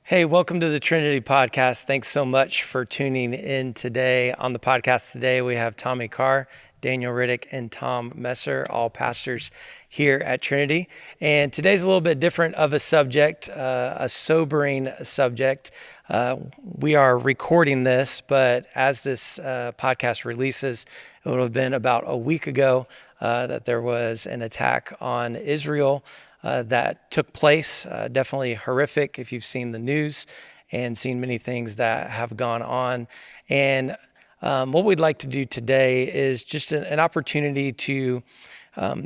Hey, welcome to the Trinity Podcast. Thanks so much for tuning in today. On the podcast today, we have Tommy Carr, Daniel Riddick, and Tom Messer, all pastors here at Trinity. And today's a little bit different of a subject, a sobering subject. We are recording this, but as this podcast releases, it would have been about a week ago that there was an attack on Israel that took place. Definitely horrific if you've seen the news and seen many things that have gone on. And what we'd like to do today is just an opportunity to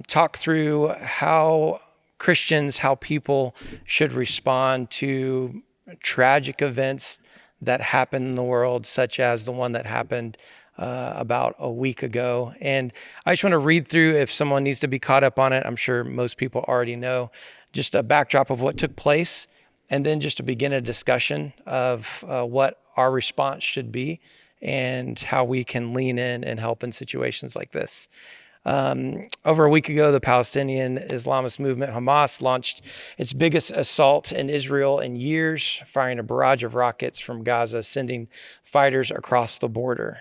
talk through how Christians, how people should respond to tragic events that happen in the world, such as the one that happened about a week ago. And I just want to read through, if someone needs to be caught up on it, I'm sure most people already know, just a backdrop of what took place, and then just to begin a discussion of what our response should be and how we can lean in and help in situations like this. Over a week ago, the Palestinian Islamist movement, Hamas, launched its biggest assault in Israel in years, firing a barrage of rockets from Gaza, sending fighters across the border.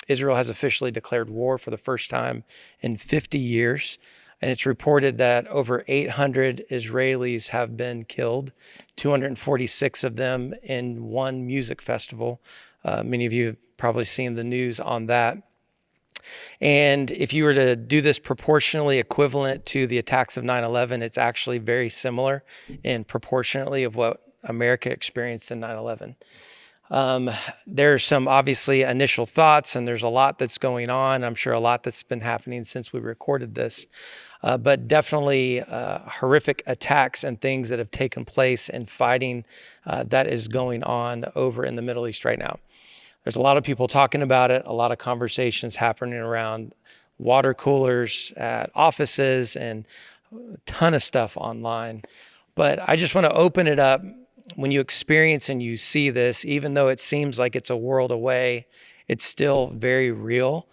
Israel has officially declared war for the first time in 50 years, and it's reported that over 800 Israelis have been killed, 246 of them in one music festival. Many of you have probably seen the news on that. And if you were to do this proportionally equivalent to the attacks of 9/11, it's actually very similar in proportionately of what America experienced in 9/11. There's some obviously initial thoughts, and there's a lot that's going on. I'm sure a lot that's been happening since we recorded this, but definitely horrific attacks and things that have taken place and fighting that is going on over in the Middle East right now. There's a lot of people talking about it, a lot of conversations happening around water coolers at offices and a ton of stuff online. But I just want to open it up. When you experience and you see this, even though it seems like it's a world away, it's still very real.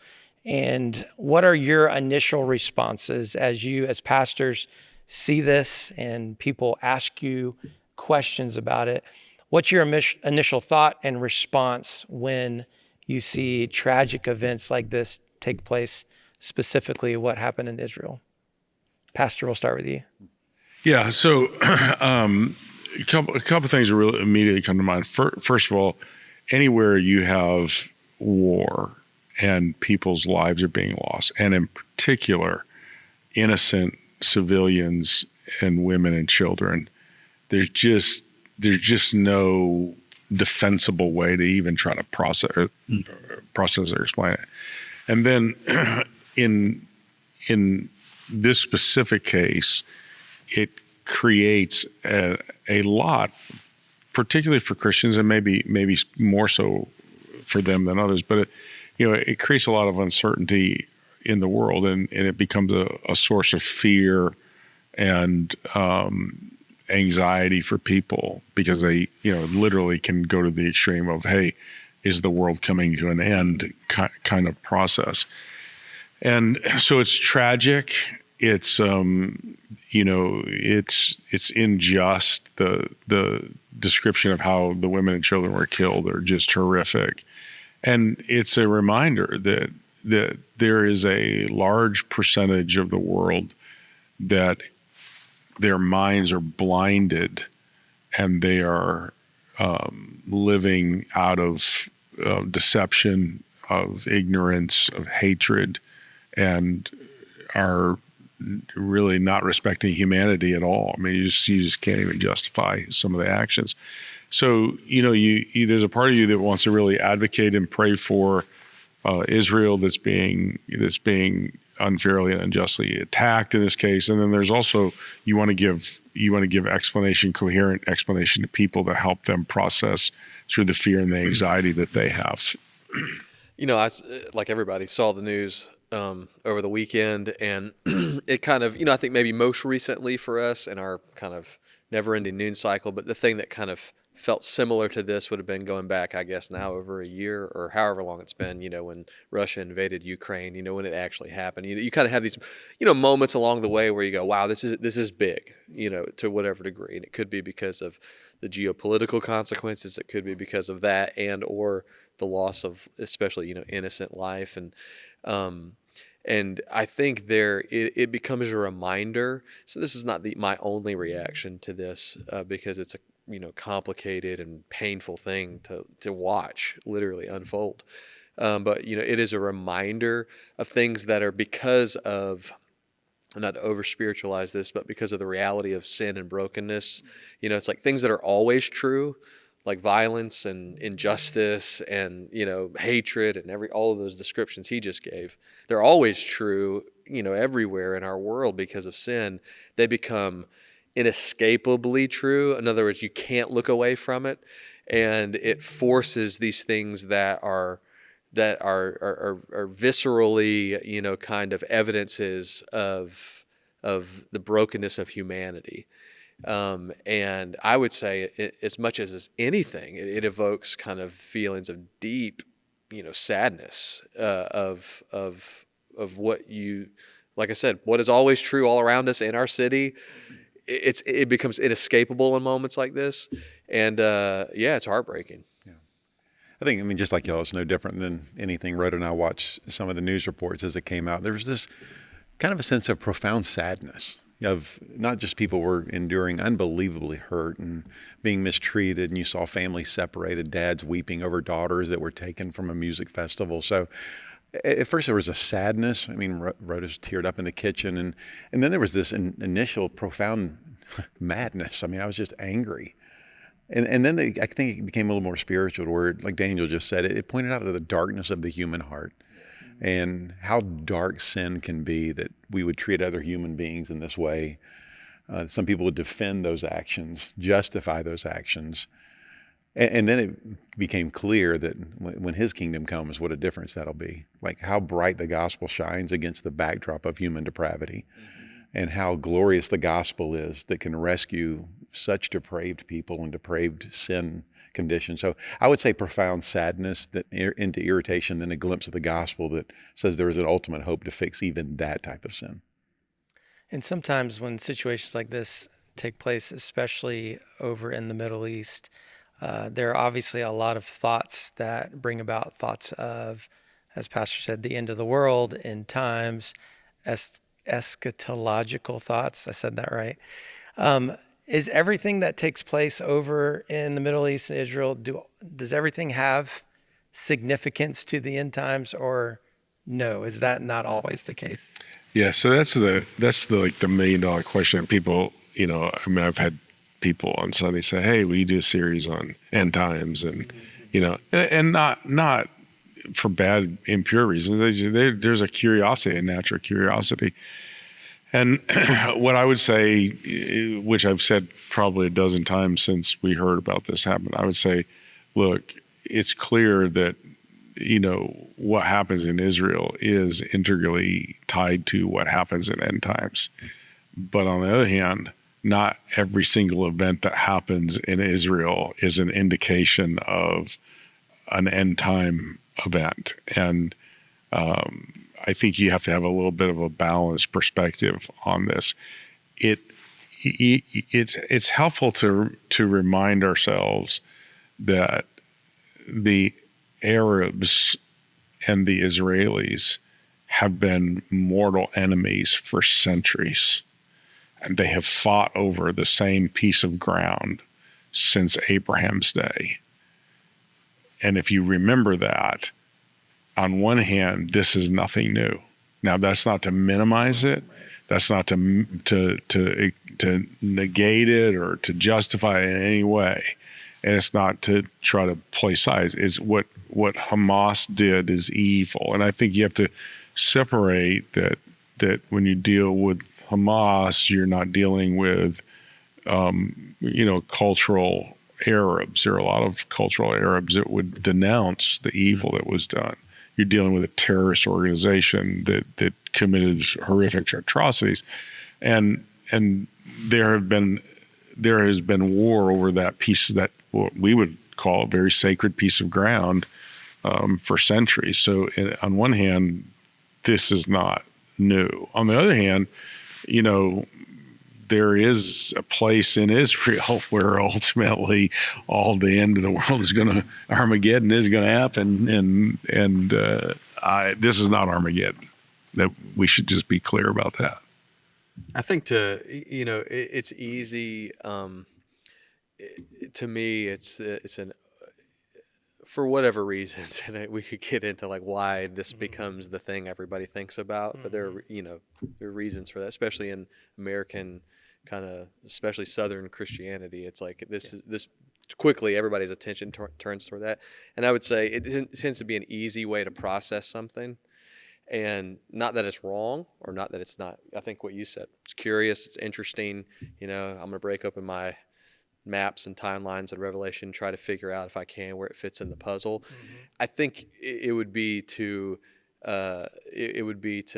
And what are your initial responses as you, as pastors, see this and people ask you questions about it? What's your initial thought and response when you see tragic events like this take place, specifically what happened in Israel? Pastor, we'll start with you. Yeah, so a couple things that really immediately come to mind. First of all, anywhere you have war and people's lives are being lost, and in particular, innocent civilians and women and children, there's just no defensible way to even try to process or explain it. And then in this specific case, it creates a lot, particularly for Christians, and maybe more so for them than others. But it creates a lot of uncertainty in the world, and it becomes a source of fear and anxiety for people, because they literally can go to the extreme of, hey, is the world coming to an end kind of process. And so it's tragic. It's it's unjust. The description of how the women and children were killed are just horrific. And it's a reminder that there is a large percentage of the world that their minds are blinded, and they are living out of deception, of ignorance, of hatred, and are really not respecting humanity at all. I mean, you just can't even justify some of the actions. So, there's a part of you that wants to really advocate and pray for Israel that's being unfairly and unjustly attacked in this case. And then there's also, you want to give coherent explanation to people to help them process through the fear and the anxiety that they have. I, like everybody, saw the news over the weekend, and it kind of, I think maybe most recently for us in our kind of never-ending news cycle, but the thing that kind of felt similar to this would have been going back, I guess, now over a year or however long it's been, when Russia invaded Ukraine, when it actually happened. You kind of have these, moments along the way where you go, wow, this is big, to whatever degree. And it could be because of the geopolitical consequences. It could be because of that or the loss of especially, innocent life. And I think it becomes a reminder. So this is not my only reaction to this because it's a complicated and painful thing to watch literally unfold. But it is a reminder of things that are because of, not to over spiritualize this, but because of the reality of sin and brokenness. It's like things that are always true, like violence and injustice and hatred and all of those descriptions he just gave. They're always true, everywhere in our world because of sin. They become inescapably true. In other words, you can't look away from it, and it forces these things that are viscerally, kind of evidences of the brokenness of humanity. And I would say as much as anything, it evokes kind of feelings of deep, sadness of what like I said, what is always true all around us in our city. It becomes inescapable in moments like this, and it's heartbreaking. Yeah, I mean, just like y'all, it's no different than anything. Rhoda and I watched some of the news reports as it came out. There was this kind of a sense of profound sadness of not just people were enduring unbelievably hurt and being mistreated, and you saw families separated, dads weeping over daughters that were taken from a music festival. So at first there was a sadness. I mean, Rhoda's teared up in the kitchen, and then there was this initial profound madness. I mean, I was just angry. And then I think it became a little more spiritual, where, like Daniel just said, it pointed out to the darkness of the human heart and how dark sin can be, that we would treat other human beings in this way. Some people would defend those actions, justify those actions. And then it became clear that when his kingdom comes, what a difference that'll be. Like how bright the gospel shines against the backdrop of human depravity, and how glorious the gospel is that can rescue such depraved people and depraved sin conditions. So I would say profound sadness that into irritation, then a glimpse of the gospel that says there is an ultimate hope to fix even that type of sin. And sometimes when situations like this take place, especially over in the Middle East, there are obviously a lot of thoughts that bring about thoughts of, as Pastor said, the end of the world, end times, eschatological thoughts. I said that right. Is everything that takes place over in the Middle East and Israel, does everything have significance to the end times, or no? Is that not always the case? Yeah, so that's the like the $1 million question. People, I mean, I've had people on Sunday say, "Hey, we do a series on end times," and and not for bad, impure reasons. There's a curiosity, a natural curiosity. And what I would say, which I've said probably a dozen times since we heard about this happen, I would say, look, it's clear that, what happens in Israel is integrally tied to what happens in end times. But on the other hand, not every single event that happens in Israel is an indication of an end time event. And I think you have to have a little bit of a balanced perspective on this. It's helpful to remind ourselves that the Arabs and the Israelis have been mortal enemies for centuries, and they have fought over the same piece of ground since Abraham's day. And if you remember that, on one hand, this is nothing new. Now, that's not to minimize it. That's not to negate it or to justify it in any way. And it's not to try to play sides. It's what Hamas did is evil. And I think you have to separate that when you deal with Hamas, you're not dealing with, cultural Arabs. There are a lot of cultural Arabs that would denounce the evil that was done. You're dealing with a terrorist organization that committed horrific atrocities, and there has been war over that piece what we would call a very sacred piece of ground for centuries. So on one hand, this is not new. On the other hand, there is a place in Israel where ultimately all the end of the world is Armageddon is going to happen. And this is not Armageddon. That we should just be clear about that. I think it's easy. To me, it's for whatever reasons, and we could get into like why this becomes the thing everybody thinks about, but there are reasons for that, especially in American especially Southern Christianity. It's like this quickly everybody's attention turns toward that, and I would say it tends to be an easy way to process something, and not that it's wrong or not that it's not. I think what you said, it's curious, it's interesting. I'm going to break open my maps and timelines of Revelation, try to figure out if I can where it fits in the puzzle. I think it would be to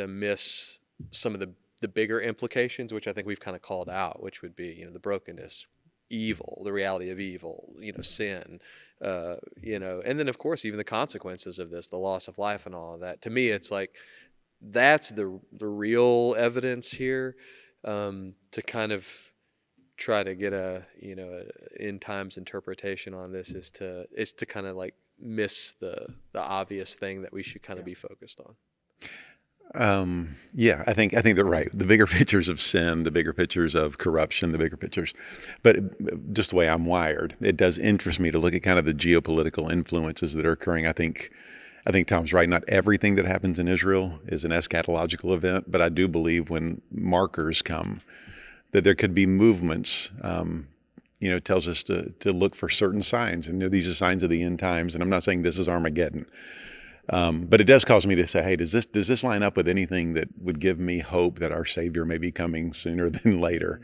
miss some of the bigger implications, which I think we've kind of called out, which would be the brokenness, evil, the reality of evil, sin, and then of course even the consequences of this, the loss of life and all of that. To me, it's like that's the real evidence here, to kind of try to get a end times interpretation on this is to kind of like miss the obvious thing that we should kind of be focused on. Yeah, I think they're right. The bigger pictures of sin, the bigger pictures of corruption, the bigger pictures. But just the way I'm wired, it does interest me to look at kind of the geopolitical influences that are occurring. I think Tom's right. Not everything that happens in Israel is an eschatological event, but I do believe when markers come, that there could be movements. Tells us to look for certain signs, and these are signs of the end times. And I'm not saying this is Armageddon. But it does cause me to say, hey, does this line up with anything that would give me hope that our Savior may be coming sooner than later?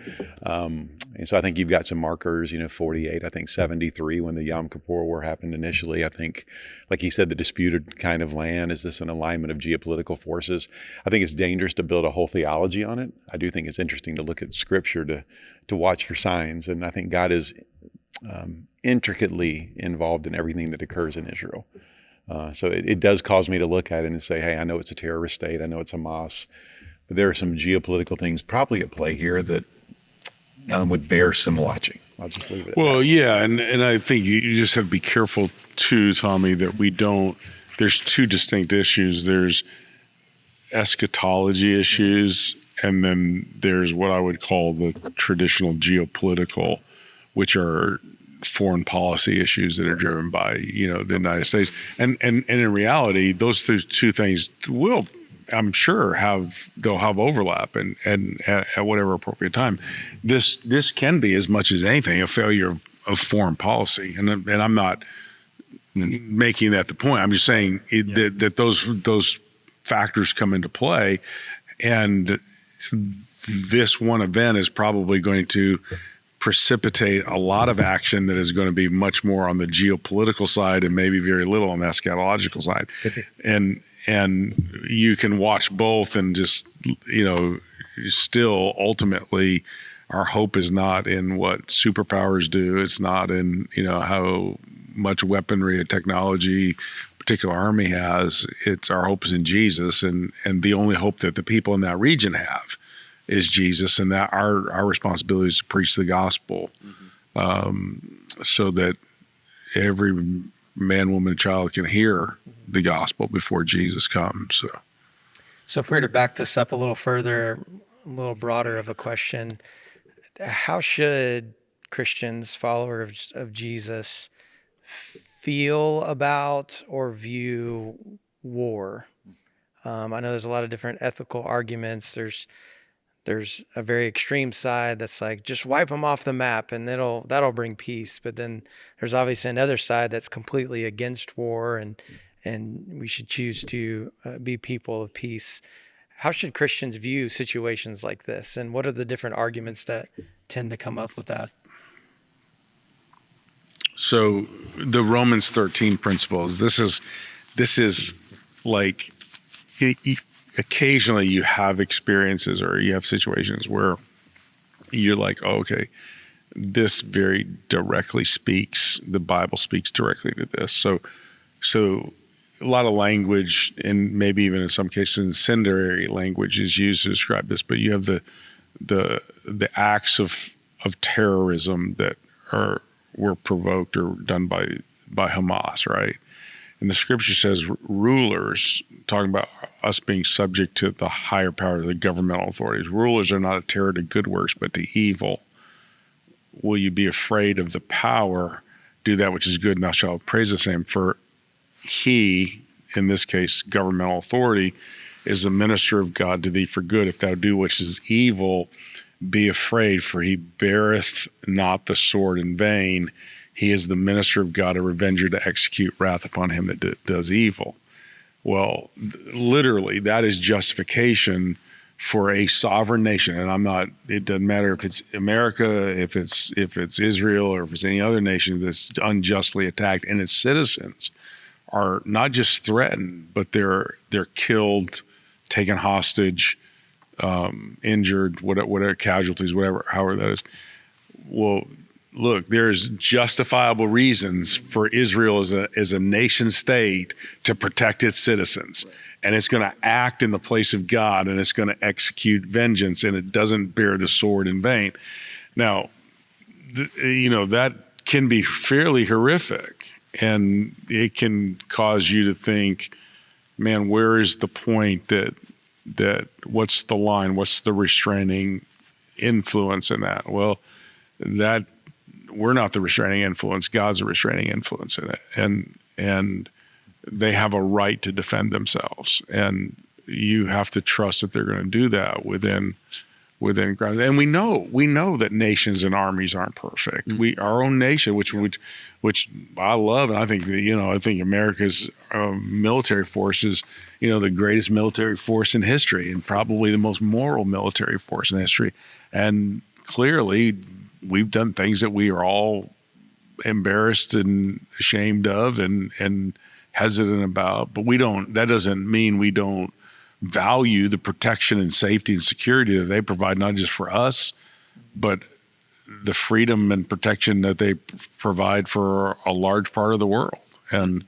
And so I think you've got some markers, 48, I think 73 when the Yom Kippur War happened initially. I think, like he said, the disputed kind of land, is this an alignment of geopolitical forces? I think it's dangerous to build a whole theology on it. I do think it's interesting to look at Scripture to watch for signs. And I think God is intricately involved in everything that occurs in Israel. So it does cause me to look at it and say, hey, I know it's a terrorist state. I know it's Hamas. But there are some geopolitical things probably at play here that would bear some watching. I'll just leave it at that. Yeah. And I think you just have to be careful too, Tommy, that there's two distinct issues. There's eschatology issues, and then there's what I would call the traditional geopolitical, which are foreign policy issues that are driven by the United States, and in reality, those two things will, I'm sure, they'll have overlap, and at whatever appropriate time, this can be, as much as anything, a failure of foreign policy, and I'm not making that the point. I'm just saying that those factors come into play, and this one event is probably going to precipitate a lot of action that is going to be much more on the geopolitical side and maybe very little on the eschatological side. And you can watch both and just, still ultimately our hope is not in what superpowers do. It's not in, how much weaponry and technology a particular army has. It's our hope is in Jesus, and the only hope that the people in that region have is Jesus, and that our responsibility is to preach the gospel, so that every man, woman, and child can hear the gospel before Jesus comes. So if we were to back this up a little further, a little broader of a question, how should Christians, followers of Jesus, feel about or view war? I know there's a lot of different ethical arguments. There's a very extreme side that's like, just wipe them off the map and that'll bring peace. But then there's obviously another side that's completely against war, and we should choose to be people of peace. How should Christians view situations like this? And what are the different arguments that tend to come up with that? So the Romans 13 principles, this is like, occasionally you have experiences or you have situations where you're like, oh, okay, this very directly the Bible speaks directly to this. So a lot of language, and maybe even in some cases incendiary language, is used to describe this. But you have the acts of terrorism that were provoked or done by Hamas, right? And the scripture says rulers, talking about us being subject to the higher power of the governmental authorities. Rulers are not a terror to good works, but to evil. Will you be afraid of the power? Do that which is good, and thou shalt praise the same. For he, in this case, governmental authority, is a minister of God to thee for good. If thou do which is evil, be afraid, for he beareth not the sword in vain. He is the minister of God, a revenger to execute wrath upon him that does evil. Well, literally, that is justification for a sovereign nation. And it doesn't matter if it's America, if it's Israel, or if it's any other nation that's unjustly attacked, and its citizens are not just threatened, but they're killed, taken hostage, injured, whatever casualties, however that is. Well, look, there's justifiable reasons for Israel as a nation state to protect its citizens. And it's going to act in the place of God, and it's going to execute vengeance, and it doesn't bear the sword in vain. Now, that can be fairly horrific, and it can cause you to think, man, where is the point that what's the line? What's the restraining influence in that? Well, that we're not the restraining influence. God's the restraining influence in it. And they have a right to defend themselves. And you have to trust that they're going to do that within ground. And we know that nations and armies aren't perfect. Our own nation, which I love, and I think America's military force is, the greatest military force in history, and probably the most moral military force in history. And clearly, we've done things that we are all embarrassed and ashamed of, and hesitant about. But that doesn't mean we don't value the protection and safety and security that they provide, not just for us, but the freedom and protection that they provide for a large part of the world. And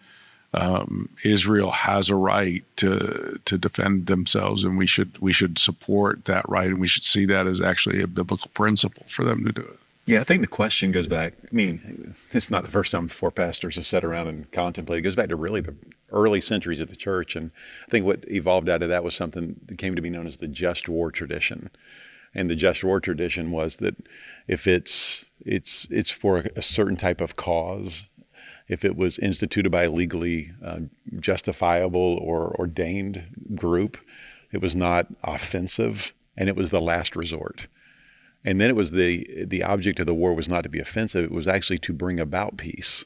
Israel has a right to defend themselves, and we should support that right, and we should see that as actually a biblical principle for them to do it. Yeah, I think the question goes back. I mean, it's not the first time four pastors have sat around and contemplated. It goes back to really the early centuries of the church. And I think what evolved out of that was something that came to be known as the just war tradition. And the just war tradition was that if it's for a certain type of cause, if it was instituted by a legally justifiable or ordained group, it was not offensive, and it was the last resort. And then it was the object of the war was not to be offensive; it was actually to bring about peace.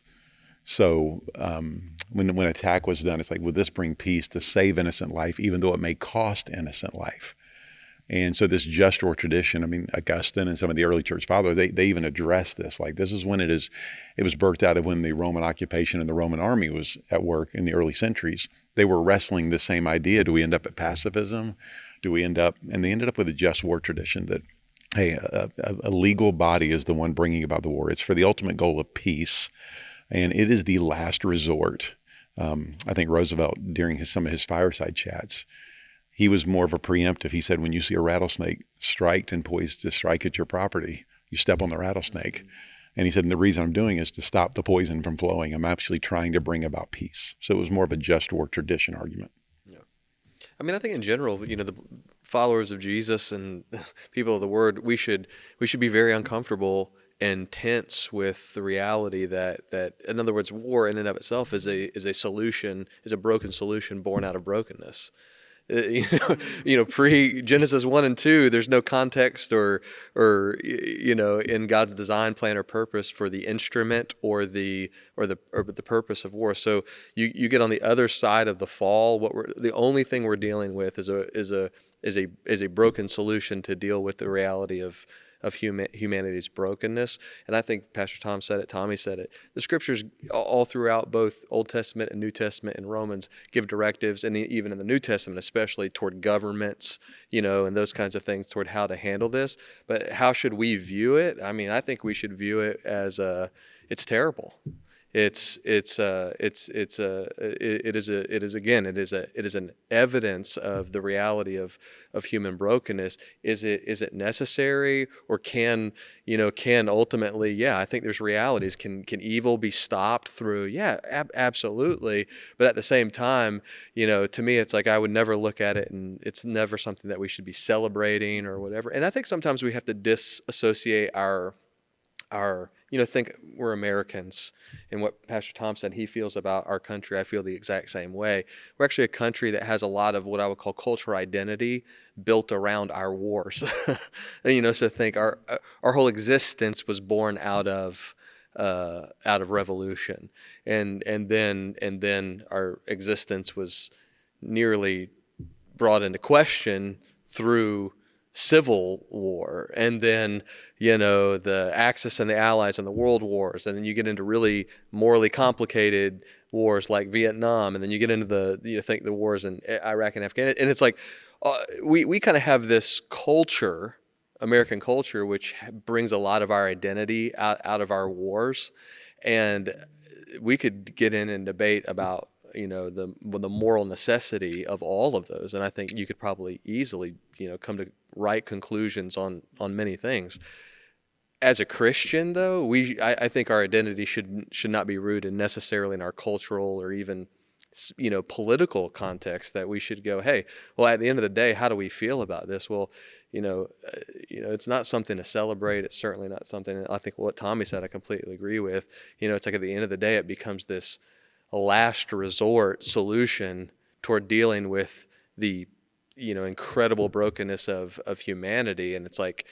So when attack was done, it's like, will this bring peace to save innocent life, even though it may cost innocent life? And so this just war tradition, I mean, Augustine and some of the early church fathers, they even addressed this. Like, this is when it was birthed out of when the Roman occupation and the Roman army was at work in the early centuries. They were wrestling the same idea. Do we end up at pacifism? And they ended up with a just war tradition that, hey, a legal body is the one bringing about the war. It's for the ultimate goal of peace, and it is the last resort. I think Roosevelt, during some of his fireside chats, he was more of a preemptive. He said, when you see a rattlesnake striked and poised to strike at your property, you step on the rattlesnake. And he said, and the reason I'm doing is to stop the poison from flowing. I'm actually trying to bring about peace. So it was more of a just war tradition argument. Yeah. I mean, I think in general, the followers of Jesus and people of the Word, we should be very uncomfortable and tense with the reality that in other words, war in and of itself is a broken solution born out of brokenness. Pre Genesis 1 and 2, there's no context or in God's design, plan, or purpose for the instrument or the purpose of war. So you get on the other side of the fall. The only thing we're dealing with is a broken solution to deal with the reality of humanity's brokenness. And I think Pastor Tom said it, Tommy said it. The scriptures all throughout both Old Testament and New Testament and Romans give directives, and even in the New Testament especially, toward governments, and those kinds of things, toward how to handle this. But how should we view it? I mean, I think we should view it as it's terrible. It is an evidence of the reality of human brokenness. Is it necessary, or can ultimately, I think there's realities. Can evil be stopped through? Absolutely. But at the same time, to me, it's like I would never look at it, and it's never something that we should be celebrating or whatever. And I think sometimes we have to disassociate our think we're Americans, and what Pastor Tom said he feels about our country, I feel the exact same way. We're actually a country that has a lot of what I would call cultural identity built around our wars. So think our whole existence was born out of revolution, and then our existence was nearly brought into question through civil war, and then the Axis and the Allies and the World Wars, and then you get into really morally complicated wars like Vietnam, and then you get into the wars in Iraq and Afghanistan, and it's like we kind of have this culture, American culture, which brings a lot of our identity out of our wars, and we could get in and debate about the moral necessity of all of those, and I think you could probably easily come to right conclusions on many things. As a Christian, though, I think our identity should not be rooted necessarily in our cultural or even political context. That we should go, hey, well, at the end of the day, how do we feel about this? Well, it's not something to celebrate. It's certainly not something. I think what Tommy said, I completely agree with. It's like at the end of the day, it becomes this last resort solution toward dealing with the incredible brokenness of humanity. And it's like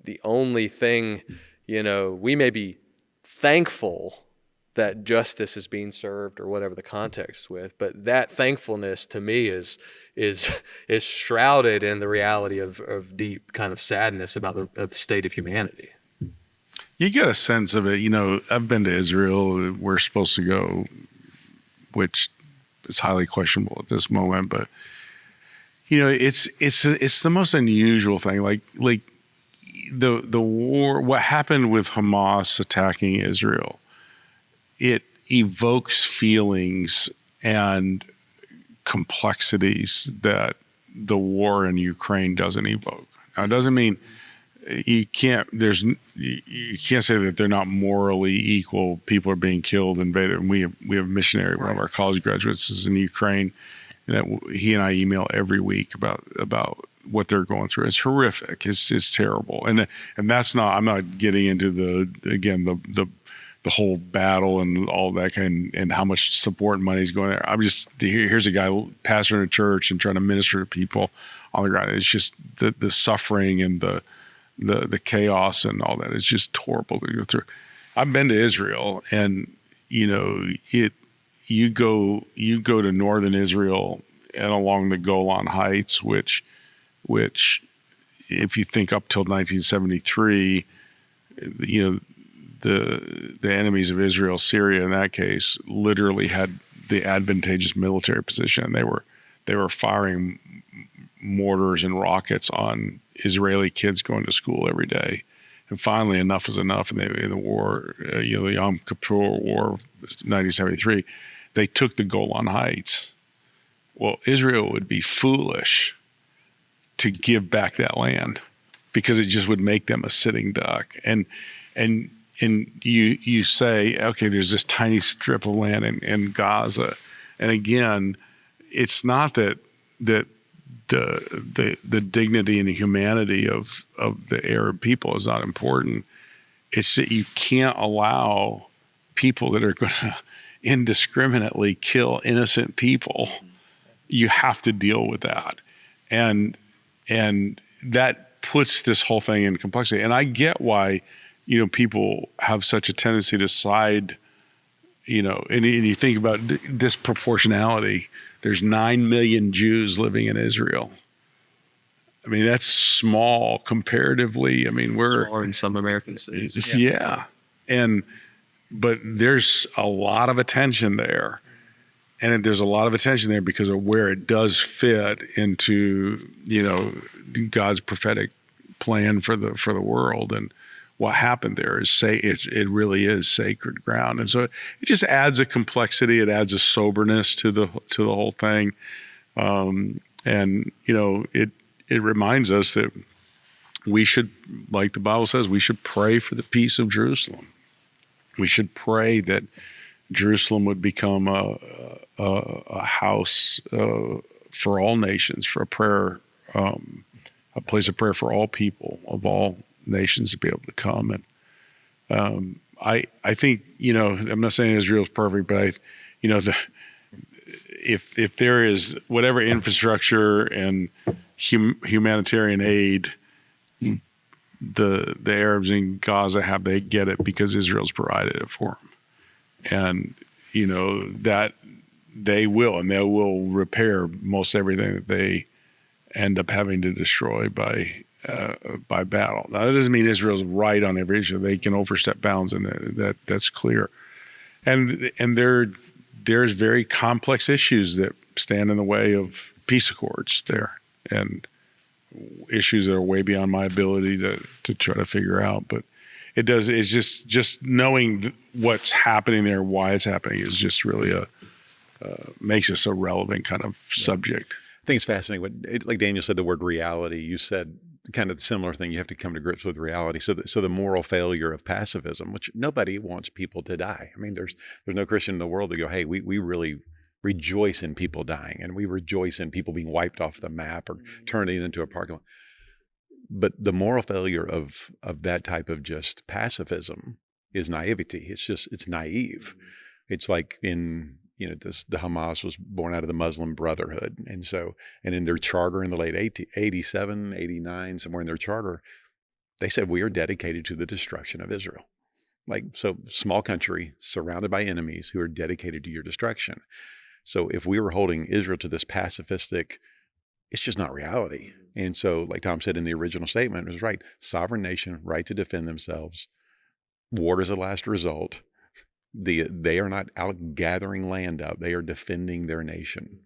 the only thing, we may be thankful that justice is being served or whatever the context with, but that thankfulness to me is shrouded in the reality of deep kind of sadness about the state of humanity. You get a sense of it. I've been to Israel. We're supposed to go, which is highly questionable at this moment, but it's the most unusual thing. Like the war, what happened with Hamas attacking Israel, it evokes feelings and complexities that the war in Ukraine doesn't evoke. Now, it doesn't mean you can't say that they're not morally equal. People are being killed, invaded. And we have a missionary, one of our college graduates is in Ukraine, and he and I email every week about what they're going through. It's horrific. It's terrible. And that's not, I'm not getting into the whole battle and all that kind, and how much support and money is going there. I'm just, here's a guy pastoring a church and trying to minister to people on the ground. It's just the suffering and the chaos and all that is just horrible to go through. I've been to Israel, and you go to northern Israel and along the Golan Heights, which if you think up till 1973, the enemies of Israel, Syria in that case, literally had the advantageous military position. They were firing mortars and rockets on Israeli kids going to school every day. And finally, enough was enough. And in the war, the Yom Kippur War of 1973, they took the Golan Heights. Well, Israel would be foolish to give back that land because it just would make them a sitting duck. And you say, okay, there's this tiny strip of land in Gaza. And again, it's not that the dignity and the humanity of the Arab people is not important. It's that you can't allow people that are going to indiscriminately kill innocent people. You have to deal with that. And that puts this whole thing in complexity. And I get why, people have such a tendency to side, and you think about disproportionality. There's 9 million Jews living in Israel. I mean, that's small comparatively. I mean, we're Or in some American cities. yeah. But there's a lot of attention there. And there's a lot of attention there because of where it does fit into, God's prophetic plan for the world. And what happened there is it really is sacred ground. And so it just adds a complexity. It adds a soberness to the whole thing. It reminds us that we should, like the Bible says, we should pray for the peace of Jerusalem. We should pray that Jerusalem would become a house for all nations, for a prayer, a place of prayer for all people of all nations to be able to come. And I think, I'm not saying Israel's perfect, but if there is whatever infrastructure and humanitarian aid the Arabs in Gaza have, they get it because Israel's provided it for them. And, that they will repair most everything that they end up having to destroy by battle. Now, that doesn't mean Israel's right on every issue. They can overstep bounds, and that's clear. And there's very complex issues that stand in the way of peace accords there, and issues that are way beyond my ability to try to figure out. But it's just knowing what's happening there, why it's happening, is just really makes us a relevant kind of subject. I think it's fascinating. Like Daniel said, the word reality, you said kind of the similar thing. You have to come to grips with reality. So the moral failure of pacifism, which nobody wants people to die. I mean, there's no Christian in the world that go, hey, we really rejoice in people dying, and we rejoice in people being wiped off the map or turned into a parking lot. But the moral failure of that type of just pacifism is naivety. It's naive. It's like the Hamas was born out of the Muslim Brotherhood. And in their charter in the late 87, 89, somewhere in their charter, they said, we are dedicated to the destruction of Israel. So small country surrounded by enemies who are dedicated to your destruction. So if we were holding Israel to this pacifistic, it's just not reality. And so, like Tom said in the original statement, it was right. Sovereign nation, right to defend themselves. War is a last result. They are not out gathering land up. They are defending their nation.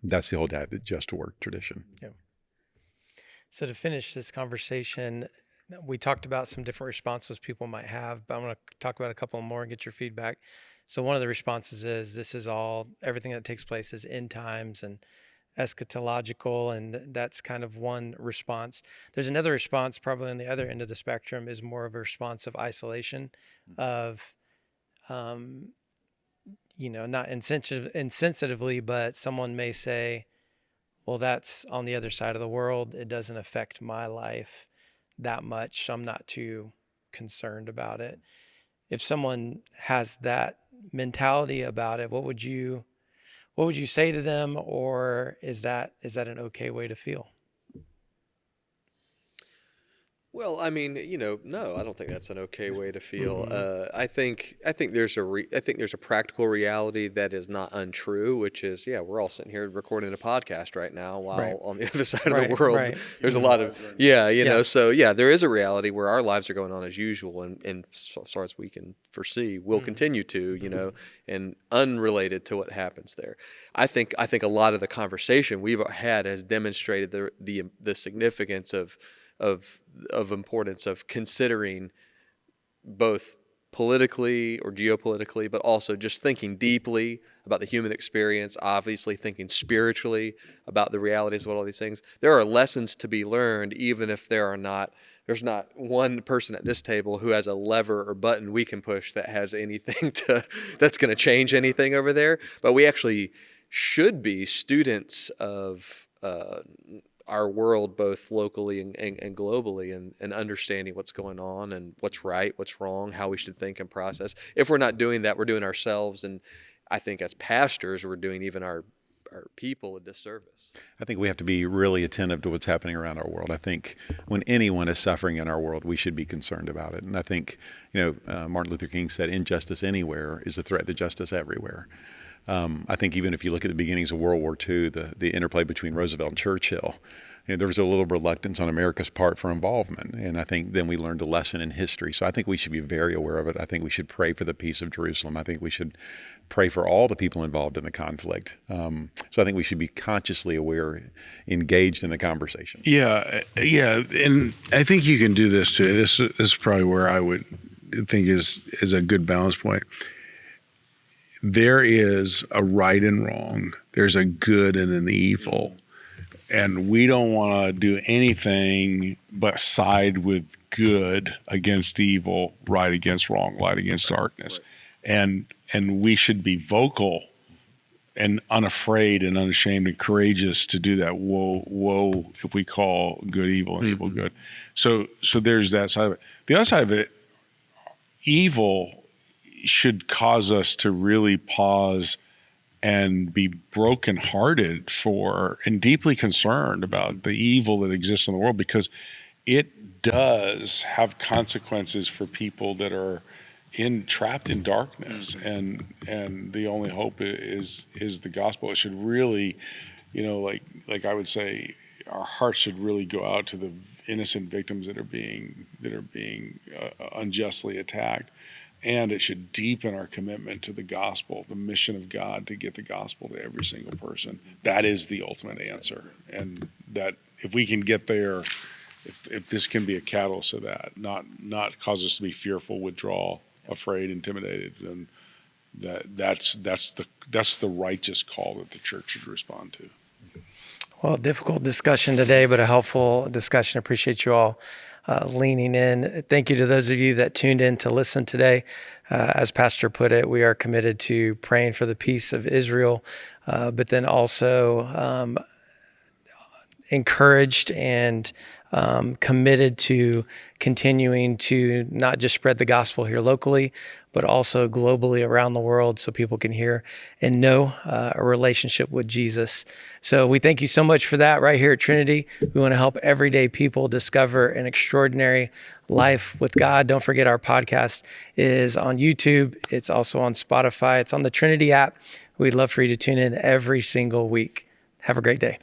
That's the whole just work tradition. Yeah. So to finish this conversation, we talked about some different responses people might have, but I'm going to talk about a couple more and get your feedback. So one of the responses is everything that takes place is end times and eschatological, and that's kind of one response. There's another response, probably on the other end of the spectrum, is more of a response of isolation, of, not insensitively, but someone may say, well, that's on the other side of the world. It doesn't affect my life that much, so I'm not too concerned about it. If someone has that mentality about it, what would you say to them, or is that an okay way to feel? Well, I mean, no, I don't think that's an okay way to feel. I think there's a practical reality that is not untrue, which is, we're all sitting here recording a podcast right now while on the other side of the world, there's a lot of, so there is a reality where our lives are going on as usual, and so far as we can foresee, we'll continue to, and unrelated to what happens there. I think a lot of the conversation we've had has demonstrated the significance of importance of considering both politically or geopolitically, but also just thinking deeply about the human experience, obviously thinking spiritually about the realities of all these things. There are lessons to be learned, even if there's not one person at this table who has a lever or button we can push that has anything that's going to change anything over there. But we actually should be students of our world, both locally and globally, and understanding what's going on and what's right, what's wrong, how we should think and process. If we're not doing that, we're doing ourselves, and I think as pastors, we're doing even our people a disservice. I think we have to be really attentive to what's happening around our world. I think when anyone is suffering in our world, we should be concerned about it. And I think, Martin Luther King said, injustice anywhere is a threat to justice everywhere. I think even if you look at the beginnings of World War II, the interplay between Roosevelt and Churchill, there was a little reluctance on America's part for involvement. And I think then we learned a lesson in history. So I think we should be very aware of it. I think we should pray for the peace of Jerusalem. I think we should pray for all the people involved in the conflict. So I think we should be consciously aware, engaged in the conversation. Yeah. And I think you can do this too. This is probably where I would think is a good balance point. There is a right and wrong. There's a good and an evil. And we don't want to do anything but side with good against evil, right against wrong, light against darkness. And we should be vocal and unafraid and unashamed and courageous to do that. Woe, if we call good evil and evil good. So there's that side of it. The other side of it, evil should cause us to really pause and be brokenhearted for and deeply concerned about the evil that exists in the world, because it does have consequences for people that are trapped in darkness, and the only hope is the gospel. It should really, like I would say, our hearts should really go out to the innocent victims that are being unjustly attacked. And it should deepen our commitment to the gospel, the mission of God to get the gospel to every single person. That is the ultimate answer. And that if we can get there, if this can be a catalyst of that, not cause us to be fearful, withdraw, afraid, intimidated, then that's the righteous call that the church should respond to. Well, difficult discussion today, but a helpful discussion. Appreciate you all leaning in. Thank you to those of you that tuned in to listen today. As Pastor put it, we are committed to praying for the peace of Israel, but then also encouraged and committed to continuing to not just spread the gospel here locally, but also globally around the world so people can hear and know a relationship with Jesus. So we thank you so much for that right here at Trinity. We want to help everyday people discover an extraordinary life with God. Don't forget our podcast is on YouTube. It's also on Spotify. It's on the Trinity app. We'd love for you to tune in every single week. Have a great day.